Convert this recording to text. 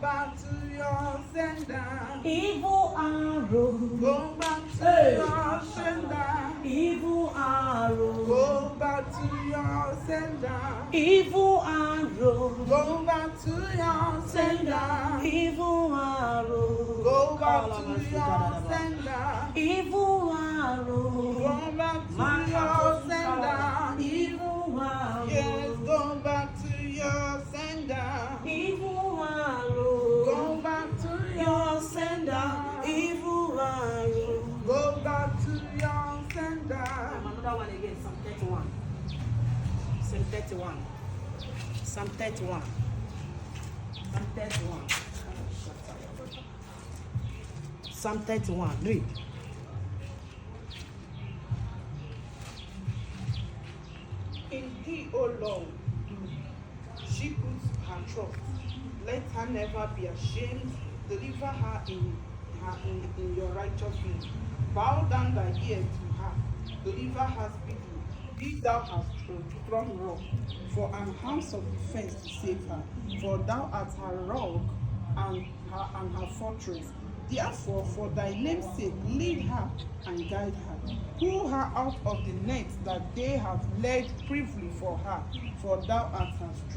back to your sender. Evil arrow, Go back to your sender. evil arrow, Go back to your sender. evil arrow, Go back to your sender. evil arrow, Go back to your sender. evil arrow, Go back to your sender. evil arrow, Yes, go back to your sender. evil arrow, Go back to your sender, evil arrow. Go back to your sender. Another one again, Psalm 31. Psalm 31. Psalm 31. Psalm 31. Psalm 31. Read. In thee, O Lord, she puts her trust. Let her never be ashamed. Deliver her in your righteous name. Bow down thy ear to her. Deliver her speedily. Be thou her strong rock, for an house of defense to save her. For thou art her rock and her fortress. Therefore, for thy name's sake, lead her and guide her. Pull her out of the net that they have laid privily for her, for thou art her strength.